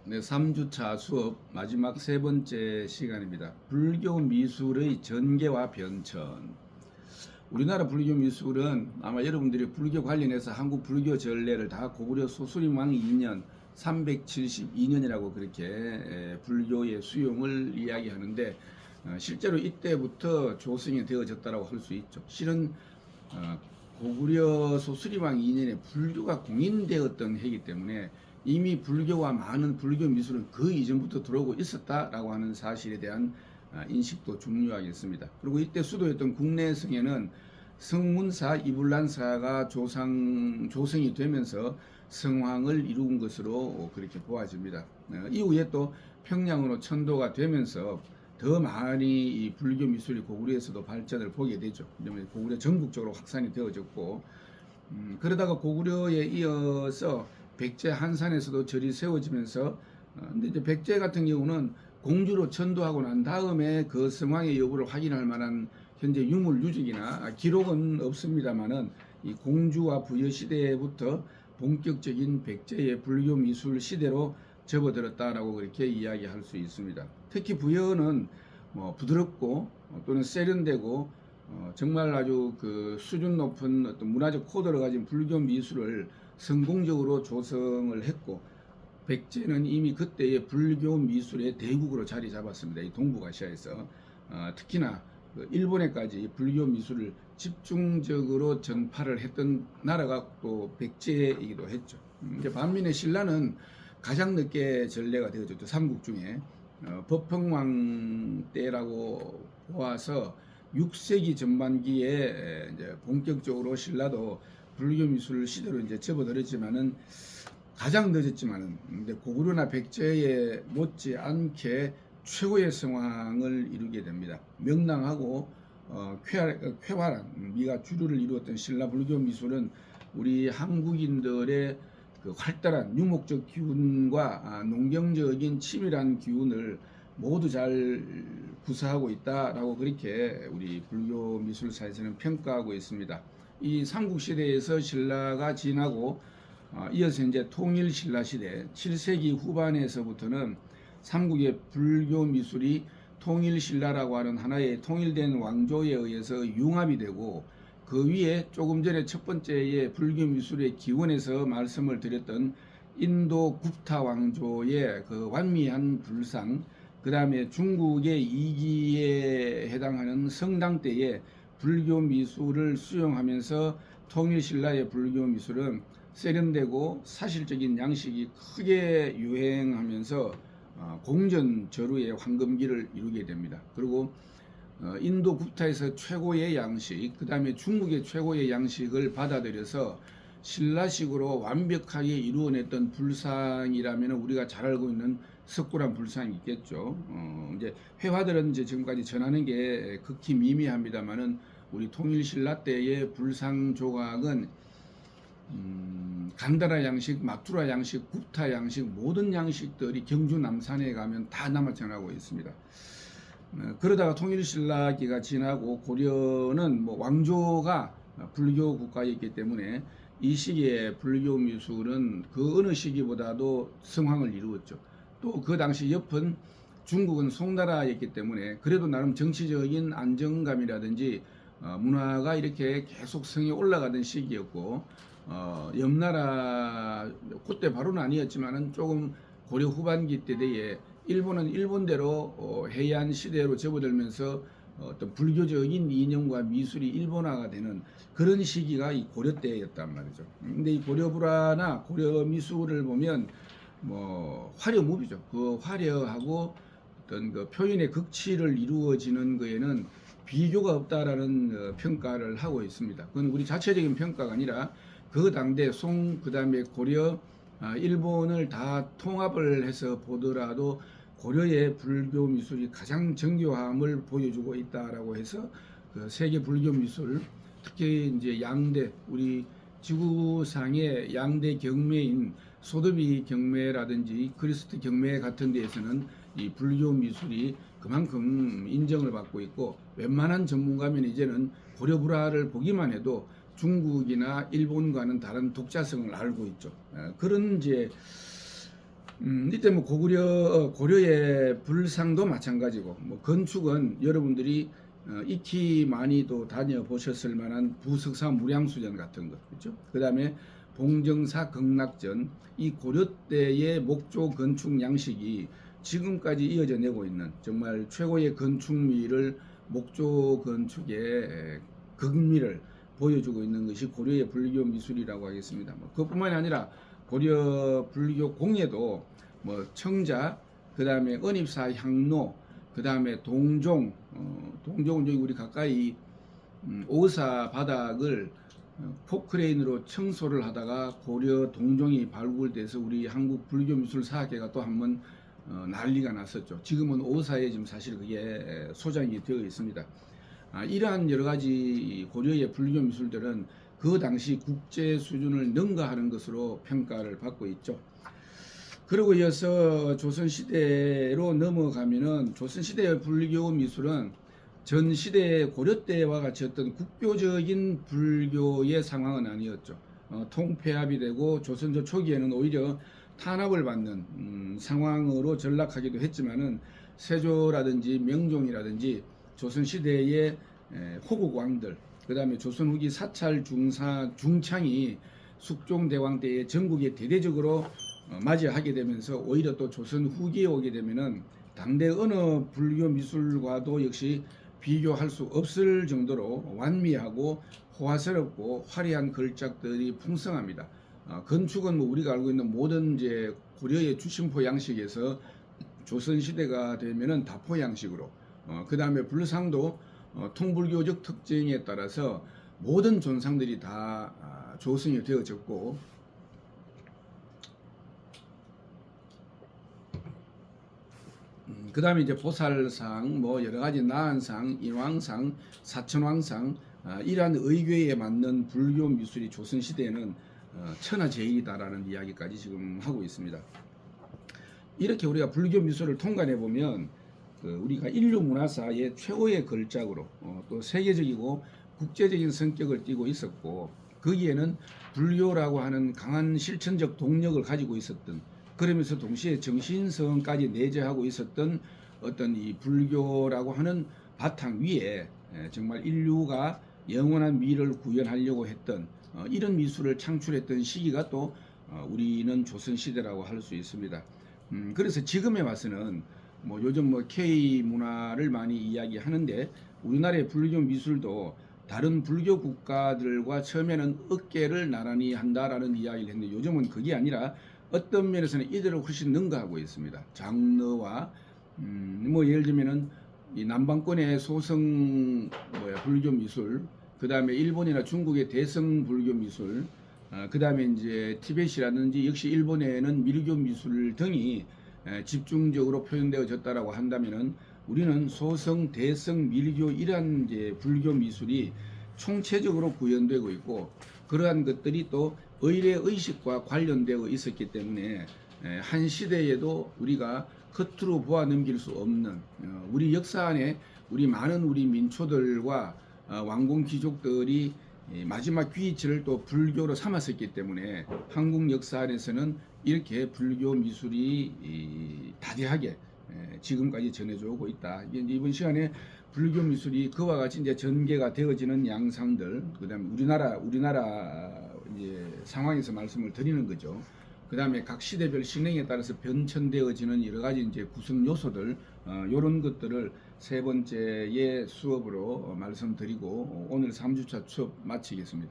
네, 3주차 수업 마지막 세 번째 시간입니다. 불교 미술의 전개와 변천. 우리나라 불교 미술은 아마 여러분들이 불교 관련해서 한국 불교 전례를 다 고구려 소수림왕 2년 372년이라고 그렇게 불교의 수용을 이야기하는데 실제로 이때부터 조성이 되어졌다고 할 수 있죠. 실은 고구려 소수림왕 2년에 불교가 공인되었던 해이기 때문에 이미 불교와 많은 불교 미술은 그 이전부터 들어오고 있었다라고 하는 사실에 대한 인식도 중요하겠습니다. 그리고 이때 수도였던 국내성에는 성문사, 이불란사가 조성이 되면서 성황을 이룬 것으로 그렇게 보아집니다. 이후에 또 평양으로 천도가 되면서 더 많이 이 불교 미술이 고구려에서도 발전을 보게 되죠. 왜냐하면 고구려 전국적으로 확산이 되어졌고, 그러다가 고구려에 이어서 백제 한산에서도 절이 세워지면서 근데 이제 백제 같은 경우는 공주로 천도하고 난 다음에 그 성황의 여부를 확인할 만한 현재 유물 유적이나 기록은 없습니다만은 이 공주와 부여 시대부터 본격적인 백제의 불교 미술 시대로 접어들었다라고 그렇게 이야기할 수 있습니다. 특히 부여는 뭐 부드럽고 또는 세련되고 정말 아주 그 수준 높은 어떤 문화적 코드를 가진 불교 미술을 성공적으로 조성을 했고, 백제는 이미 그때의 불교 미술의 대국으로 자리 잡았습니다. 이 동북아시아에서 특히나 그 일본에까지 불교 미술을 집중적으로 전파를 했던 나라가 또 백제이기도 했죠. 이제 반면에 신라는 가장 늦게 전래가 되어졌죠. 삼국 중에 법흥왕 때라고 보아서 6세기 전반기에 이제 본격적으로 신라도 불교 미술 시대로 이제 접어들었지만은 가장 늦었지만은 근데 고구려나 백제에 못지않게 최고의 성황을 이루게 됩니다. 명랑하고 쾌활한 미가 주류를 이루었던 신라 불교 미술은 우리 한국인들의 그 활달한 유목적 기운과 농경적인 치밀한 기운을 모두 잘 구사하고 있다라고 그렇게 우리 불교 미술사에서는 평가하고 있습니다. 이 삼국시대에서 신라가 지나고 이어서 이제 통일신라 시대 7세기 후반에서부터는 삼국의 불교 미술이 통일신라라고 하는 하나의 통일된 왕조에 의해서 융합이 되고, 그 위에 조금 전에 첫 번째의 불교 미술의 기원에서 말씀을 드렸던 인도 굽타 왕조의 그 완미한 불상, 그 다음에 중국의 이기에 해당하는 성당 때의 불교 미술을 수용하면서 통일신라의 불교 미술은 세련되고 사실적인 양식이 크게 유행하면서 공전저루의 황금기를 이루게 됩니다. 그리고 인도 굽타에서 최고의 양식, 그 다음에 중국의 최고의 양식을 받아들여서 신라식으로 완벽하게 이루어냈던 불상이라면 우리가 잘 알고 있는 석굴암 불상이 있겠죠. 이제 회화들은 이제 지금까지 전하는 게 극히 미미합니다만은 우리 통일신라 때의 불상 조각은 간다라 양식, 막두라 양식, 굽타 양식 모든 양식들이 경주 남산에 가면 다 남아전하고 있습니다. 그러다가 통일신라기가 지나고 고려는 뭐 왕조가 불교 국가였기 때문에 이 시기에 불교 미술은 그 어느 시기보다도 성황을 이루었죠. 또 그 당시 옆은 중국은 송나라였기 때문에 그래도 나름 정치적인 안정감이라든지 문화가 이렇게 계속 성에 올라가던 시기였고, 옆나라 그때 바로는 아니었지만은 조금 고려 후반기 때에 일본은 일본대로 해안 시대로 접어들면서 어떤 불교적인 이념과 미술이 일본화가 되는 그런 시기가 이 고려 때였단 말이죠. 근데 이 고려 불화나 고려 미술을 보면 뭐 화려무비죠. 그 화려하고 어떤 그 표현의 극치를 이루어지는 거에는 비교가 없다라는 평가를 하고 있습니다. 그건 우리 자체적인 평가가 아니라 그 당대 송, 그 다음에 고려, 일본을 다 통합을 해서 보더라도 고려의 불교 미술이 가장 정교함을 보여주고 있다라고 해서 그 세계 불교 미술, 특히 이제 양대, 우리 지구상의 양대 경매인 소도비 경매라든지 그리스트 경매 같은 데에서는 이 불교 미술이 그만큼 인정을 받고 있고, 웬만한 전문가면 이제는 고려 불화를 보기만 해도 중국이나 일본과는 다른 독자성을 알고 있죠. 그런 이제 이때 뭐 고려의 불상도 마찬가지고, 뭐 건축은 여러분들이 익히 많이도 다녀보셨을 만한 부석사 무량수전 같은 것, 그렇죠? 그 다음에 봉정사 극락전, 이 고려 때의 목조 건축 양식이 지금까지 이어져 내고 있는 정말 최고의 건축미를, 목조 건축의 극미를 보여주고 있는 것이 고려의 불교 미술이라고 하겠습니다. 뭐 그뿐만이 아니라 고려 불교 공예도 뭐 청자, 그 다음에 은입사 향로, 그 다음에 동종, 동종은 여기 우리 가까이 오사 바닥을 포크레인으로 청소를 하다가 고려 동종이 발굴돼서 우리 한국 불교미술사학회가 또 한번 난리가 났었죠. 지금은 오사에 지금 사실 그게 소장이 되어 있습니다. 이러한 여러 가지 고려의 불교 미술들은 그 당시 국제 수준을 능가하는 것으로 평가를 받고 있죠. 그리고 이어서 조선시대로 넘어가면은 조선시대의 불교 미술은 전 시대 고려 때와 같이 어떤 국교적인 불교의 상황은 아니었죠. 통폐합이 되고 조선조 초기에는 오히려 탄압을 받는 상황으로 전락하기도 했지만은 세조라든지 명종이라든지 조선시대의 호국 왕들, 그 다음에 조선 후기 사찰 중창이 숙종대왕 때에 전국에 대대적으로 맞이하게 되면서 오히려 또 조선 후기에 오게 되면은 당대 어느 불교 미술과도 역시 비교할 수 없을 정도로 완미하고 호화스럽고 화려한 걸작들이 풍성합니다. 건축은 뭐 우리가 알고 있는 모든 이제 고려의 주심포 양식에서 조선 시대가 되면은 다포 양식으로, 그 다음에 불상도 통불교적 특징에 따라서 모든 존상들이 다 조성이 되어졌고, 그 다음에 이제 보살상, 뭐 여러 가지 나한상, 인왕상, 사천왕상, 이러한 의궤에 맞는 불교 미술이 조선 시대에는 천하제일이다라는 이야기까지 지금 하고 있습니다. 이렇게 우리가 불교 미술을 통관해 보면 우리가 인류 문화사의 최고의 걸작으로 또 세계적이고 국제적인 성격을 띠고 있었고, 거기에는 불교라고 하는 강한 실천적 동력을 가지고 있었던, 그러면서 동시에 정신성까지 내재하고 있었던 어떤 이 불교라고 하는 바탕 위에 정말 인류가 영원한 미를 구현하려고 했던 이런 미술을 창출했던 시기가 또 우리는 조선시대라고 할 수 있습니다. 그래서 지금에 와서는 뭐 요즘 뭐 K 문화를 많이 이야기하는데, 우리나라의 불교 미술도 다른 불교 국가들과 처음에는 어깨를 나란히 한다라는 이야기를 했는데, 요즘은 그게 아니라 어떤 면에서는 이들을 훨씬 능가하고 있습니다. 장르와 뭐 예를 들면은 이 남방권의 소성 불교 미술, 그 다음에 일본이나 중국의 대성 불교 미술, 그 다음에 이제 티벳이라든지 역시 일본에는 밀교 미술 등이 집중적으로 표현되어졌다라고 한다면은, 우리는 소성, 대성, 밀교 이러한 이제 불교 미술이 총체적으로 구현되고 있고, 그러한 것들이 또 의례 의식과 관련되어 있었기 때문에 한 시대에도 우리가 겉으로 보아 넘길 수 없는 우리 역사 안에 우리 민초들과 왕공 귀족들이 마지막 귀이체를 또 불교로 삼았었기 때문에 한국 역사 안에서는 이렇게 불교 미술이 다대하게 지금까지 전해져 오고 있다. 이번 시간에 불교 미술이 그와 같이 이제 전개가 되어지는 양상들, 그다음에 우리나라 이제 상황에서 말씀을 드리는 거죠. 그다음에 각 시대별 신앙에 따라서 변천되어지는 여러 가지 이제 구성 요소들, 이런 것들을 세 번째의 수업으로 말씀드리고 오늘 3주차 수업 마치겠습니다.